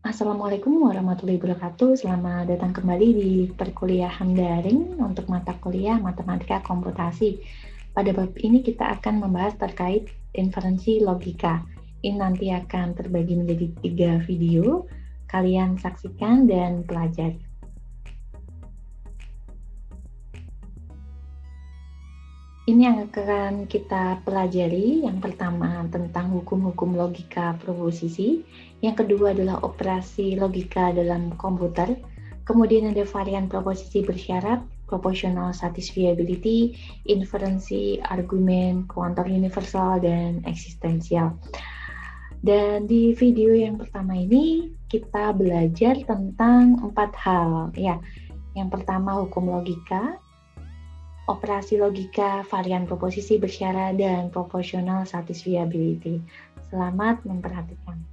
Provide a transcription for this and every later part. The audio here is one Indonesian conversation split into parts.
Assalamualaikum warahmatullahi wabarakatuh. Selamat datang kembali di perkuliahan daring untuk mata kuliah Matematika Komputasi. Pada bab ini kita akan membahas terkait inferensi logika. Ini nanti akan terbagi menjadi 3 video. Kalian saksikan dan pelajari. Ini yang akan kita pelajari. Yang pertama tentang hukum-hukum logika proposisi. Yang kedua adalah operasi logika dalam komputer. Kemudian ada varian proposisi bersyarat, proportional satisfiability, inferensi, argumen, kuantum universal, dan eksistensial. Dan di video yang pertama ini kita belajar tentang 4 hal. Ya, yang pertama hukum logika, operasi logika, varian proposisi bersyarat, dan proportional satisfiability. Selamat memperhatikan.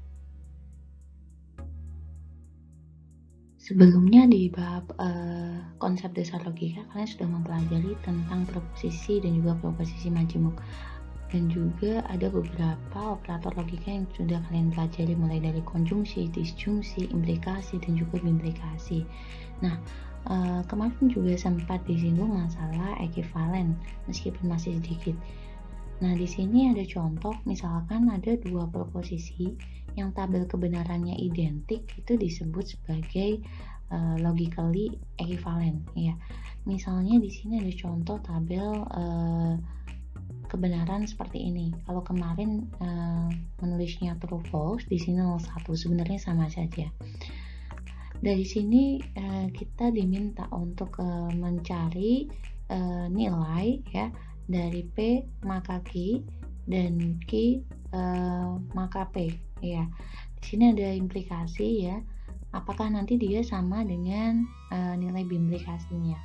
Sebelumnya di bab konsep dasar logika, kalian sudah mempelajari tentang proposisi dan juga proposisi majemuk. Dan juga ada beberapa operator logika yang sudah kalian pelajari, mulai dari konjungsi, disjungsi, implikasi, dan juga bimplikasi. Nah, kemarin juga sempat disinggung masalah ekivalen, meskipun masih sedikit. Nah, di sini ada contoh, misalkan ada dua proposisi yang tabel kebenarannya identik, itu disebut sebagai logically equivalent. Ya, misalnya di sini ada contoh tabel kebenaran seperti ini. Kalau kemarin menulisnya true false, di sini 01, sebenarnya sama saja. Dari sini kita diminta untuk mencari nilai ya dari P maka Q dan Q maka P ya. Di sini ada implikasi ya. Apakah nanti dia sama dengan nilai bimplikasinya?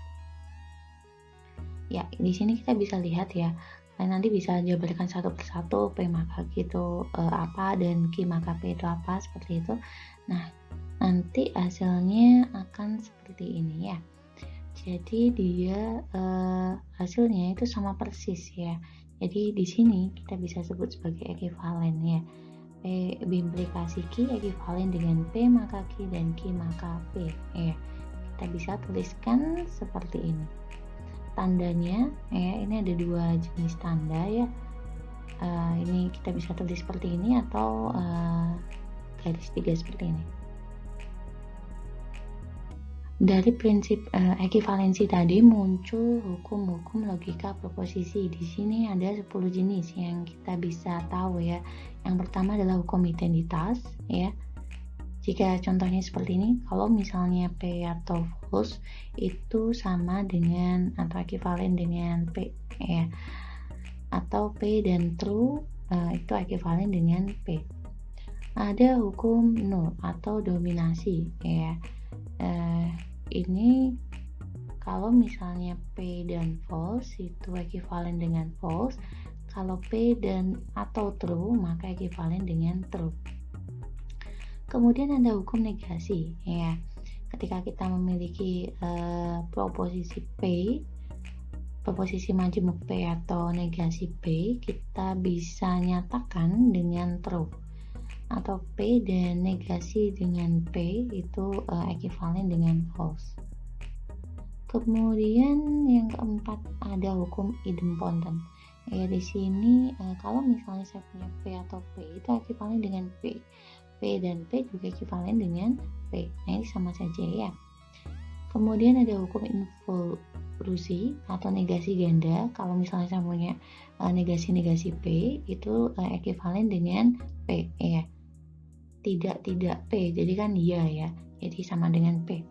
Ya, di sini kita bisa lihat ya. Nanti bisa jabarkan satu persatu P maka Q itu apa dan Q maka P itu apa, seperti itu. Nah, nanti hasilnya akan seperti ini ya. Jadi dia hasilnya itu sama persis ya. Jadi di sini kita bisa sebut sebagai ekivalen ya. P bimplikasi Q ekivalen dengan P maka Q dan Q maka P ya. Kita bisa tuliskan seperti ini. Tandanya ya, ini ada dua jenis tanda ya. Ini kita bisa tulis seperti ini atau garis tiga seperti ini. Dari prinsip ekivalensi tadi muncul hukum-hukum logika proposisi. Di sini ada 10 jenis yang kita bisa tahu ya. Yang pertama adalah hukum identitas ya. Jika contohnya seperti ini, kalau misalnya P atau false itu sama dengan atau ekivalen dengan P ya. Atau P dan true itu ekivalen dengan P. Ada hukum null atau dominasi ya. Ini kalau misalnya P dan false itu ekivalen dengan false, kalau P dan atau true maka ekivalen dengan true. Kemudian ada hukum negasi ya. Ketika kita memiliki proposisi P, proposisi majemuk P atau negasi P, kita bisa nyatakan dengan true. Atau P dan negasi dengan P itu ekivalen dengan false. Kemudian yang keempat ada hukum idempotent. Ya, di sini kalau misalnya saya punya P atau P itu ekivalen dengan P. P dan P juga ekivalen dengan P. Nah, ini sama saja ya. Kemudian ada hukum involusi atau negasi ganda. Kalau misalnya saya punya negasi-negasi P itu ekivalen dengan P ya. Tidak P, jadi kan iya ya, jadi sama dengan P.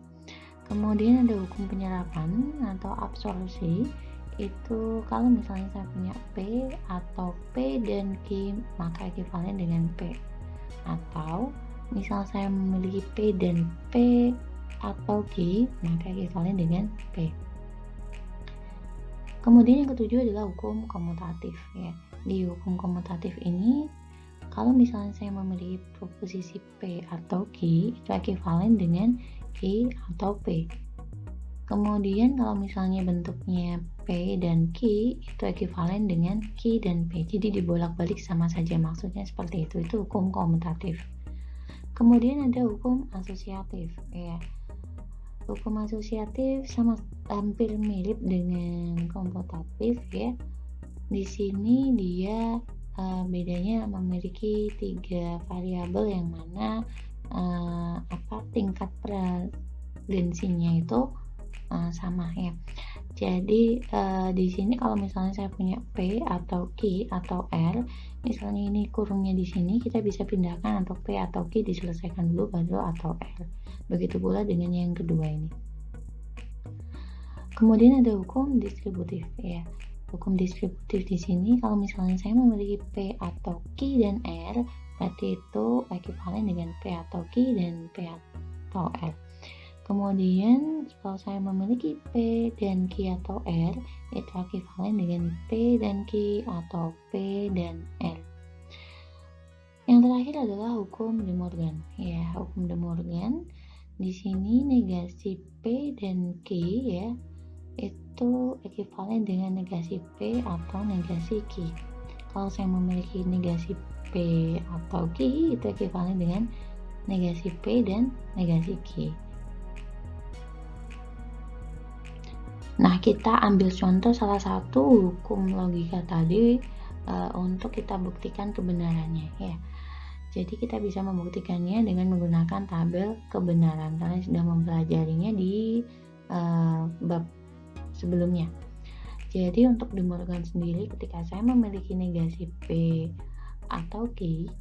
Kemudian ada hukum penyerapan atau absorpsi. Itu kalau misalnya saya punya P atau P dan Q maka ekivalen dengan P. Atau misal saya memiliki P dan P atau Q maka ekivalen dengan P. Kemudian yang ketujuh adalah hukum komutatif ya. Di hukum komutatif ini kalau misalnya saya memiliki proposisi P atau Q itu ekivalen dengan Q atau P. Kemudian kalau misalnya bentuknya P dan Q itu ekivalen dengan Q dan P. Jadi dibolak-balik sama saja, maksudnya seperti itu hukum komutatif. Kemudian ada hukum asosiatif, ya. Hukum asosiatif sama hampir mirip dengan komputatif, ya. Di sini dia bedanya memiliki 3 variabel yang mana tingkat prevalensinya itu sama, ya. Jadi di sini kalau misalnya saya punya P atau Q atau R, misalnya ini kurungnya di sini, kita bisa pindahkan untuk P atau Q diselesaikan dulu baru atau R. Begitu pula dengan yang kedua ini. Kemudian ada hukum distributif, ya. Hukum distributif di sini kalau misalnya saya memiliki P atau Q dan R, berarti itu ekuivalen dengan P atau Q dan P atau R. Kemudian kalau saya memiliki P dan Q atau R, itu ekuivalen dengan P dan Q atau P dan R. Yang terakhir adalah hukum De Morgan. Ya, hukum De Morgan di sini negasi P dan Q, ya, itu ekuivalen dengan negasi P atau negasi Q. Kalau saya memiliki negasi P atau Q, itu ekuivalen dengan negasi P dan negasi Q. Nah, kita ambil contoh salah satu hukum logika tadi untuk kita buktikan kebenarannya, ya. Jadi kita bisa membuktikannya dengan menggunakan tabel kebenaran. Kalian sudah mempelajarinya di bab sebelumnya. Jadi untuk De Morgan sendiri, ketika saya memiliki negasi P atau Q,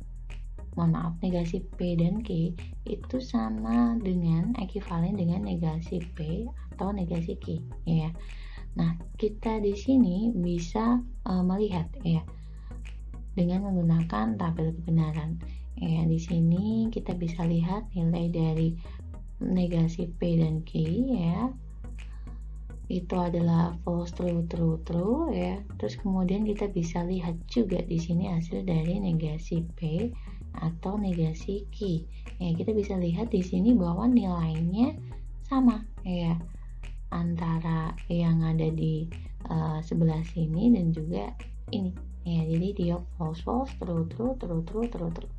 negasi P dan Q itu sama dengan ekuivalen dengan negasi P atau negasi Q, ya. Nah, kita di sini bisa melihat, ya, dengan menggunakan tabel kebenaran. Ya, di sini kita bisa lihat nilai dari negasi P dan Q, ya. Itu adalah false, true, ya. Terus kemudian kita bisa lihat juga di sini hasil dari negasi P atau negasi Q. Ya, kita bisa lihat di sini bahwa nilainya sama, ya, antara yang ada di sebelah sini dan juga ini, ya. Jadi dia false, true,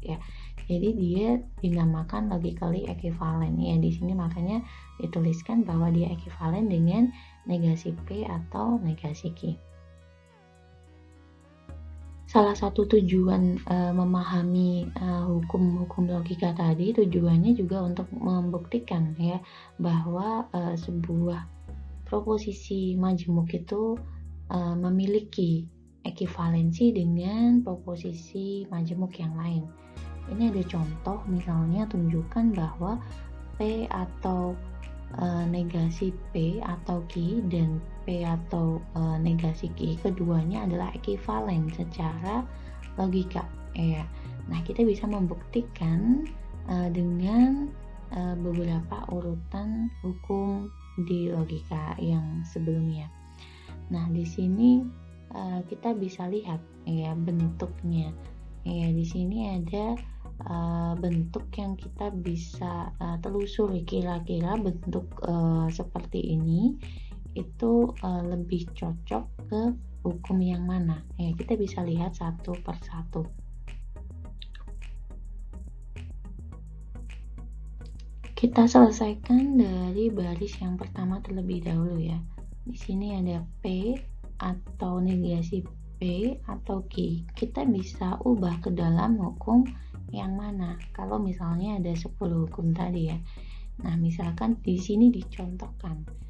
ya. Jadi dia dinamakan logically equivalent, ya. Di sini makanya dituliskan bahwa dia ekuivalen dengan negasi P atau negasi Q. Salah satu tujuan memahami hukum-hukum logika tadi, tujuannya juga untuk membuktikan, ya, bahwa sebuah proposisi majemuk itu memiliki ekivalensi dengan proposisi majemuk yang lain. Ini ada contoh, misalnya tunjukkan bahwa P atau negasi P atau Q dan P atau negasi Q keduanya adalah ekivalen secara logika, ya. Nah, kita bisa membuktikan dengan beberapa urutan hukum di logika yang sebelumnya. Nah, di sini kita bisa lihat, ya, bentuknya. Ya, di sini ada bentuk yang kita bisa telusuri, kira-kira bentuk seperti ini itu lebih cocok ke hukum yang mana, ya. Kita bisa lihat satu per satu. Kita selesaikan dari baris yang pertama terlebih dahulu, ya. Di sini ada P atau negasi P atau Q. Kita bisa ubah ke dalam hukum yang mana kalau misalnya ada 10 hukum tadi, ya. Nah, misalkan di sini dicontohkan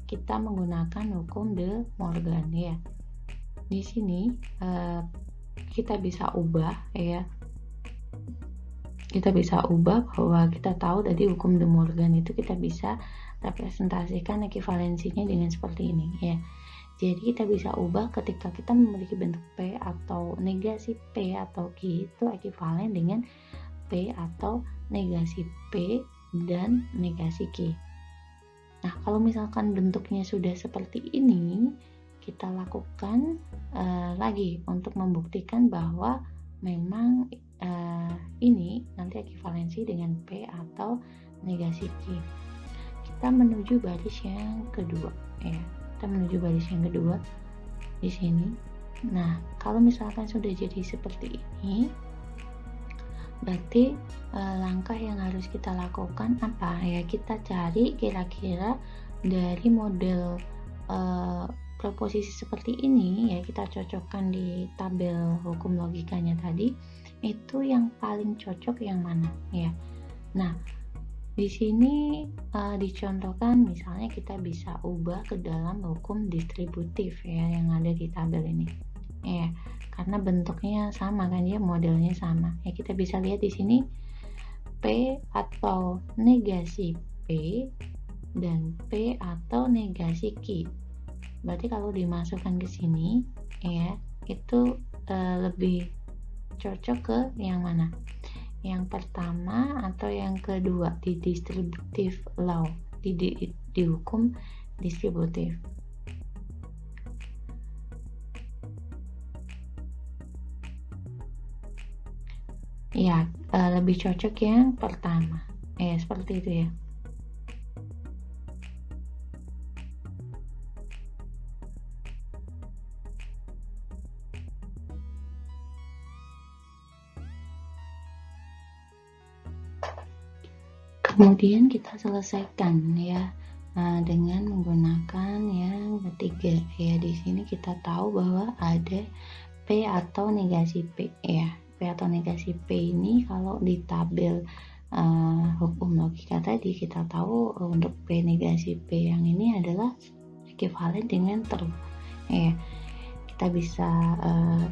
kita menggunakan hukum De Morgan, ya. Di sini kita bisa ubah, ya. Kita bisa ubah bahwa kita tahu tadi hukum De Morgan itu kita bisa representasikan ekivalensinya dengan seperti ini, ya. Jadi kita bisa ubah ketika kita memiliki bentuk P atau negasi P atau Q itu ekivalen dengan P atau negasi P dan negasi Q. Nah, kalau misalkan bentuknya sudah seperti ini, kita lakukan lagi untuk membuktikan bahwa memang ini nanti ekivalensi dengan P atau negasi Q. Kita menuju baris yang kedua, ya. Kita menuju baris yang kedua di sini. Nah, kalau misalkan sudah jadi seperti ini, Berarti langkah yang harus kita lakukan apa ya, kita cari kira-kira dari model proposisi seperti ini ya, kita cocokkan di tabel hukum logikanya tadi, itu yang paling cocok yang mana ya. Nah, di sini dicontohkan misalnya kita bisa ubah ke dalam hukum distributif ya yang ada di tabel ini. Ya, karena bentuknya sama kan ya, modelnya sama. Ya, kita bisa lihat di sini P atau negasi P dan P atau negasi Q. Berarti kalau dimasukkan ke sini ya, itu lebih cocok ke yang mana? Yang pertama atau yang kedua di distributive law, di hukum distributif. Ya, lebih cocok yang pertama. Seperti itu ya. Kemudian kita selesaikan ya dengan menggunakan yang ketiga ya. Di sini kita tahu bahwa ada P atau negasi P ya. P atau negasi P ini kalau di tabel hukum logika tadi kita tahu untuk P negasi P yang ini adalah ekuivalen dengan true ya. Kita bisa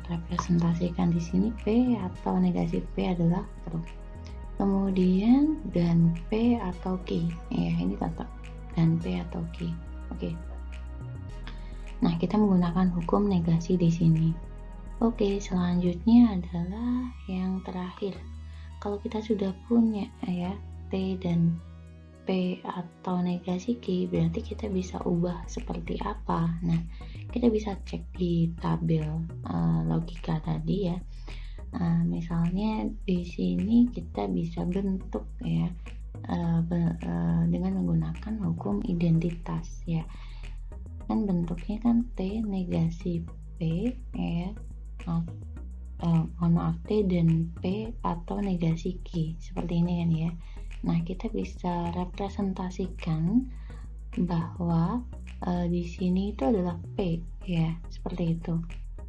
representasikan di sini P atau negasi P adalah true. Kemudian dan P atau Q ya, ini tetap dan P atau Q. Oke. Nah, kita menggunakan hukum negasi di sini. Oke, selanjutnya adalah yang terakhir. Kalau kita sudah punya ya T dan P atau negasi Q, berarti kita bisa ubah seperti apa. Nah, kita bisa cek di tabel logika tadi ya. Misalnya di sini kita bisa bentuk ya dengan menggunakan hukum identitas ya. Kan bentuknya kan T negasi P ya. Mohon maaf, T dan P atau negasi Q seperti ini kan ya. Nah, kita bisa representasikan bahwa di sini itu adalah P ya, seperti itu.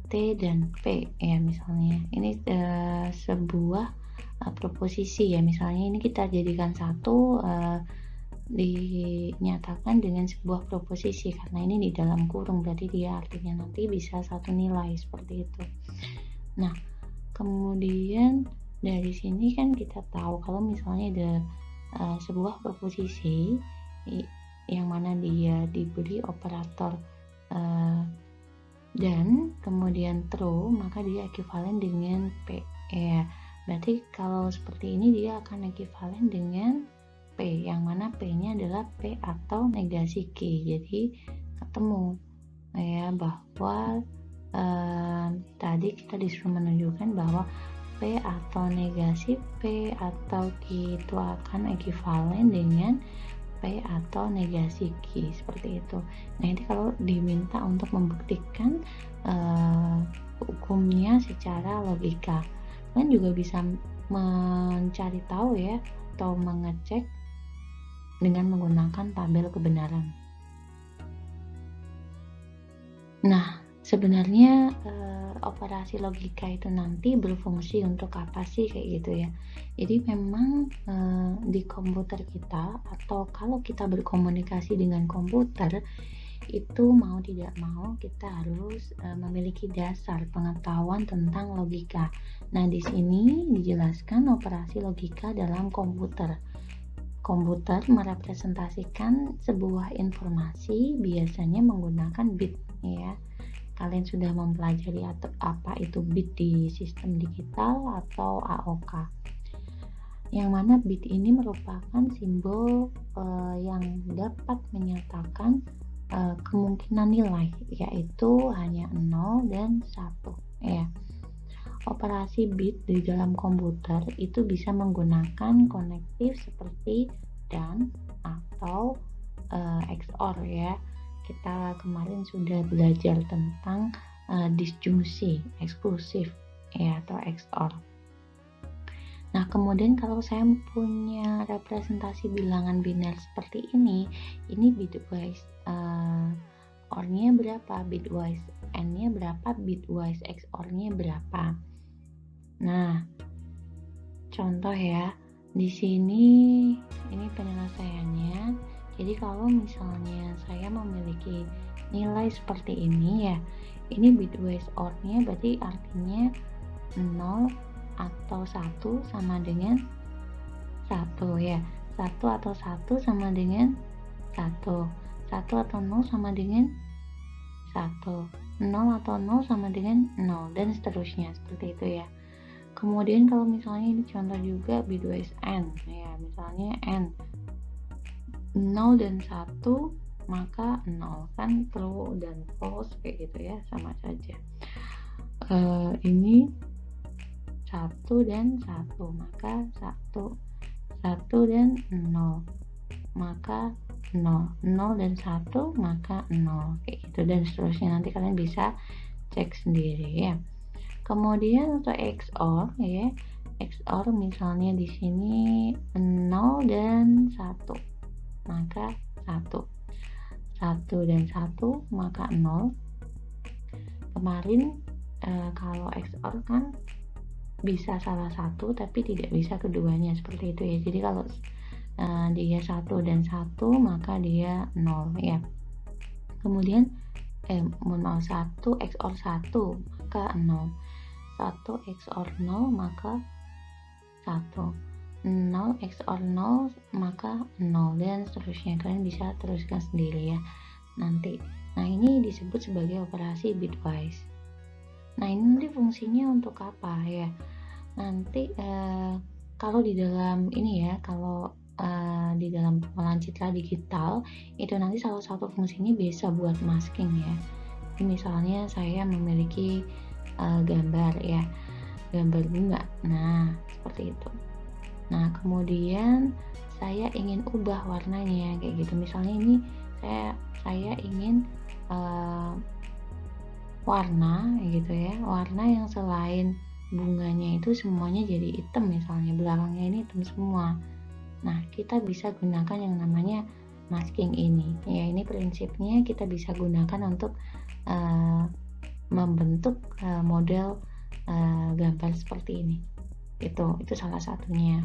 T dan P ya, misalnya ini sebuah proposisi ya, misalnya ini kita jadikan satu dinyatakan dengan sebuah proposisi karena ini di dalam kurung, berarti dia artinya nanti bisa satu nilai seperti itu. Nah, kemudian dari sini kan kita tahu kalau misalnya ada sebuah proposisi yang mana dia diberi operator dan kemudian true, maka dia ekuivalen dengan P ya. Berarti kalau seperti ini dia akan ekuivalen dengan P, yang mana P-nya adalah P atau negasi Q. Jadi ketemu ya bahwa tadi kita disuruh menunjukkan bahwa P atau negasi P atau Q itu akan ekuivalen dengan P atau negasi Q, seperti itu. Nah, ini kalau diminta untuk membuktikan hukumnya secara logika, kalian juga bisa mencari tahu ya, atau mengecek dengan menggunakan tabel kebenaran. Nah, sebenarnya operasi logika itu nanti berfungsi untuk apa sih kayak gitu ya. Jadi memang di komputer kita, atau kalau kita berkomunikasi dengan komputer itu mau tidak mau kita harus memiliki dasar pengetahuan tentang logika. Nah, di sini dijelaskan operasi logika dalam komputer. Komputer merepresentasikan sebuah informasi biasanya menggunakan bit ya. Kalian sudah mempelajari apa itu bit di sistem digital atau AOK, yang mana bit ini merupakan simbol yang dapat menyatakan kemungkinan nilai, yaitu hanya 0 dan 1 ya. Operasi bit di dalam komputer itu bisa menggunakan konektif seperti dan atau XOR ya. Kita kemarin sudah belajar tentang disjungsi eksklusif ya, atau XOR. Nah, kemudian kalau saya punya representasi bilangan biner seperti ini bitwise OR-nya berapa, bitwise N-nya berapa, bitwise XOR-nya berapa. Nah, contoh ya, di sini ini penyelesaiannya. Jadi kalau misalnya saya memiliki nilai seperti ini ya, ini bitwise OR-nya berarti artinya 0 atau 1 sama dengan 1 ya. 1 atau 1 sama dengan 1. 1 atau 0 sama dengan 1. 0 atau 0 sama dengan 0 dan seterusnya seperti itu ya. Kemudian kalau misalnya ini contoh juga bitwise N ya, misalnya N 0 dan 1 maka 0, kan true dan false kayak gitu ya, sama saja. Ini 1 dan 1 maka 1 dan 0 maka 0 dan 1 maka 0 kayak gitu dan seterusnya, nanti kalian bisa cek sendiri ya. Kemudian untuk XOR ya, XOR misalnya di sini 0 dan 1 maka 1 dan 1 maka 0. Kemarin kalau XOR kan bisa salah satu tapi tidak bisa keduanya seperti itu ya. Jadi kalau dia 1 dan 1 maka dia 0 ya. Kemudian 1 XOR 1 maka 0. 1 XOR 0 maka 1. 0 XOR 0 maka 0 dan seterusnya. Kalian bisa teruskan sendiri ya nanti. Nah, ini disebut sebagai operasi bitwise. Nah, ini nanti fungsinya untuk apa ya? Nanti kalau di dalam ini ya, kalau di dalam pengolahan citra digital itu nanti salah satu fungsinya bisa buat masking ya. Ini misalnya saya memiliki gambar ya, gambar bunga. Nah, seperti itu. Nah, kemudian saya ingin ubah warnanya kayak gitu. Misalnya ini saya ingin warna gitu ya, warna yang selain bunganya itu semuanya jadi hitam, misalnya belakangnya ini hitam semua. Nah, kita bisa gunakan yang namanya masking ini ya. Ini prinsipnya kita bisa gunakan untuk membentuk model gambar seperti ini. Itu salah satunya.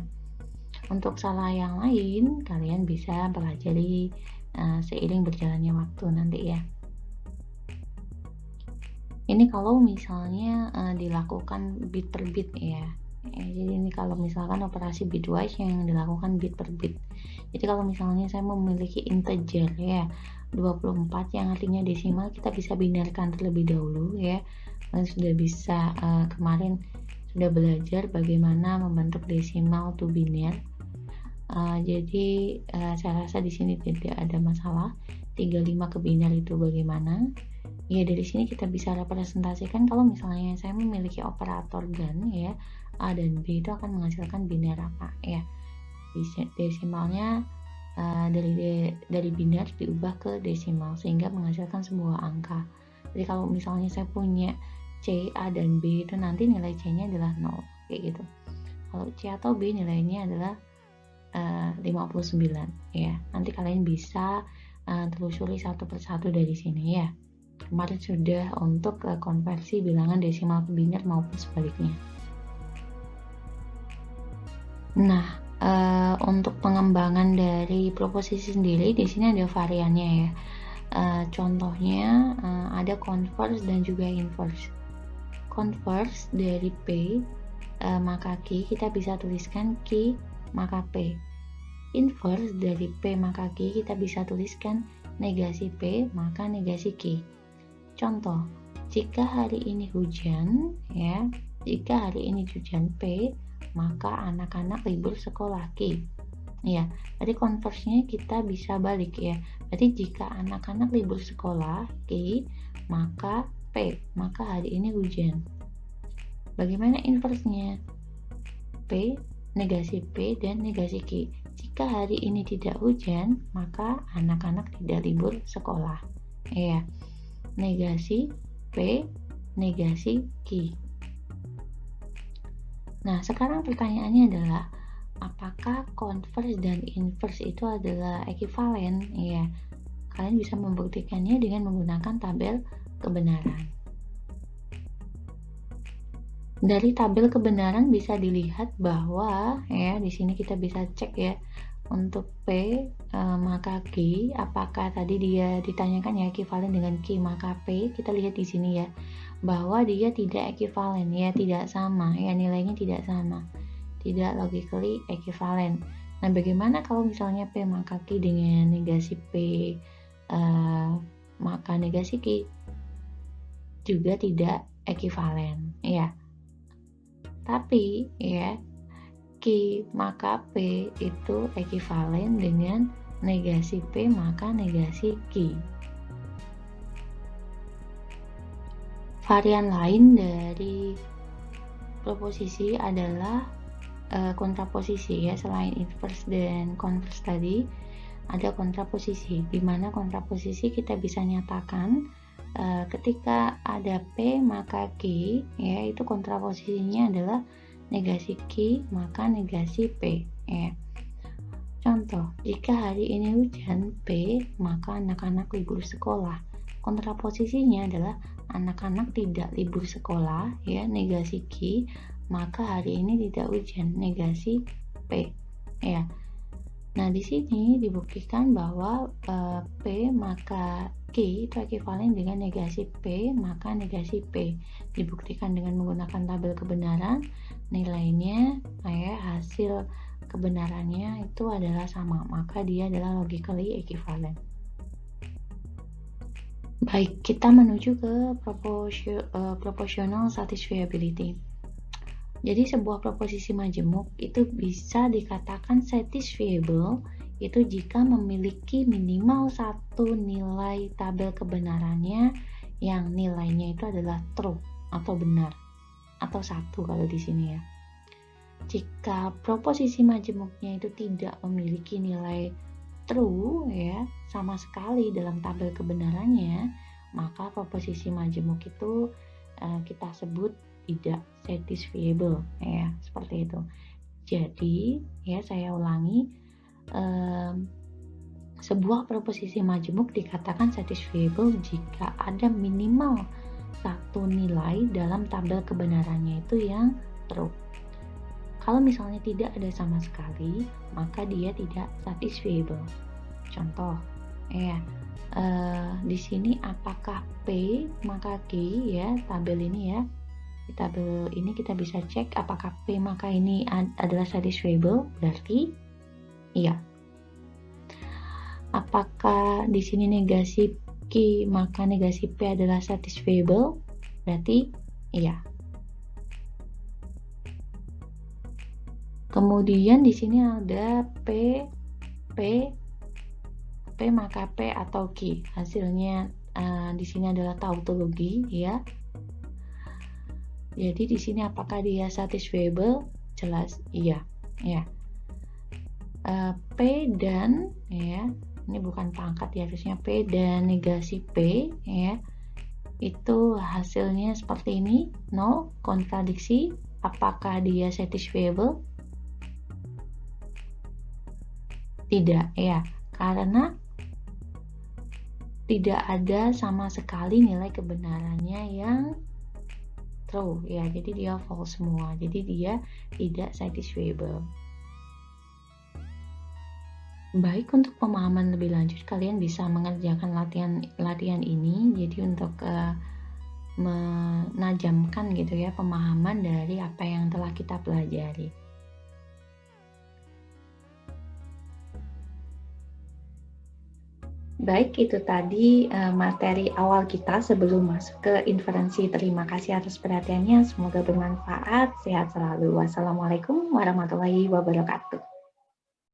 Untuk salah yang lain kalian bisa pelajari seiring berjalannya waktu nanti ya. Ini kalau misalnya dilakukan bit per bit ya. Jadi ini kalau misalkan operasi bitwise yang dilakukan bit per bit. Jadi kalau misalnya saya memiliki integer ya 24 yang artinya desimal, kita bisa binarkan terlebih dahulu ya. Kalian sudah bisa kemarin sudah belajar bagaimana membentuk desimal to biner. Jadi saya rasa di sini tidak ada masalah. 35 ke biner itu bagaimana? Ya, dari sini kita bisa representasikan kalau misalnya saya memiliki operator GAN ya, A dan B itu akan menghasilkan biner apa ya. Desimalnya dari biner diubah ke desimal sehingga menghasilkan sebuah angka. Jadi kalau misalnya saya punya C, A dan B itu nanti nilai C-nya adalah 0 kayak gitu. Kalau C atau B nilainya adalah 59 ya. Nanti kalian bisa telusuri satu persatu dari sini ya. Kemarin sudah untuk konversi bilangan desimal ke biner maupun sebaliknya. Nah, untuk pengembangan dari proposisi sendiri di sini ada variannya ya. Contohnya ada converse dan juga inverse. Converse dari P maka Q kita bisa tuliskan Q maka P. Inverse dari P maka Q kita bisa tuliskan negasi P maka negasi Q. Contoh, jika hari ini hujan ya, jika hari ini hujan P, maka anak-anak libur sekolah Q. Ya, jadi konversinya kita bisa balik ya. Jadi jika anak-anak libur sekolah Q, maka P, maka hari ini hujan. Bagaimana inversenya? P, negasi P dan negasi Q. Jika hari ini tidak hujan, maka anak-anak tidak libur sekolah. Ya. Negasi P, negasi Q. Nah, sekarang pertanyaannya adalah, apakah converse dan inverse itu adalah ekivalen? Ya, kalian bisa membuktikannya dengan menggunakan tabel kebenaran. Dari tabel kebenaran bisa dilihat bahwa ya di sini kita bisa cek ya untuk P maka Q, apakah tadi dia ditanyakan ya ekivalen dengan Q maka P, kita lihat di sini ya bahwa dia tidak ekivalen ya, tidak sama ya, nilainya tidak sama, tidak logically ekivalen. Nah, bagaimana kalau misalnya P maka Q dengan negasi P maka negasi Q? Juga tidak ekivalen ya. Tapi ya Q maka P itu ekivalen dengan negasi P maka negasi Q. Varian lain dari proposisi adalah kontraposisi ya. Selain inverse dan converse tadi, ada kontraposisi, di mana kontraposisi kita bisa nyatakan ketika ada P maka Q ya, itu kontraposisinya adalah negasi Q maka negasi P ya. Contoh, jika hari ini hujan P maka anak-anak libur sekolah. Kontraposisinya adalah anak-anak tidak libur sekolah ya, negasi Q maka hari ini tidak hujan, negasi P ya. Nah, di sini dibuktikan bahwa P maka Q itu ekivalen dengan negasi P maka negasi P. Dibuktikan dengan menggunakan tabel kebenaran, nilainya ya, hasil kebenarannya itu adalah sama, maka dia adalah logically equivalent. Baik, kita menuju ke proportional satisfiability. Jadi sebuah proposisi majemuk itu bisa dikatakan satisfiable itu jika memiliki minimal satu nilai tabel kebenarannya yang nilainya itu adalah true atau benar, atau satu kalau di sini ya. Jika proposisi majemuknya itu tidak memiliki nilai true ya sama sekali dalam tabel kebenarannya, maka proposisi majemuk itu kita sebut tidak satisfiable ya, seperti itu. Jadi ya, saya ulangi, sebuah proposisi majemuk dikatakan satisfiable jika ada minimal satu nilai dalam tabel kebenarannya itu yang true. Kalau misalnya tidak ada sama sekali, maka dia tidak satisfiable. Contoh ya, di sini apakah P maka Q ya, tabel ini ya. Di tabel ini kita bisa cek apakah P maka ini adalah satisfiable, berarti iya. Apakah di sini negasi Q maka negasi P adalah satisfiable, berarti iya. Kemudian di sini ada P maka P atau Q. Hasilnya di sini adalah tautologi ya. Jadi di sini apakah dia satisfiable? Jelas iya ya. P dan ya, ini bukan pangkat ya, harusnya P dan negasi P ya, itu hasilnya seperti ini, 0, kontradiksi. Apakah dia satisfiable? Tidak ya, karena tidak ada sama sekali nilai kebenarannya yang true ya, jadi dia false semua, jadi dia tidak satisfiable. Baik, untuk pemahaman lebih lanjut kalian bisa mengerjakan latihan ini, jadi untuk menajamkan gitu ya pemahaman dari apa yang telah kita pelajari. Baik, itu tadi materi awal kita sebelum masuk ke inferensi. Terima kasih atas perhatiannya, semoga bermanfaat. Sehat selalu. Wassalamualaikum warahmatullahi wabarakatuh.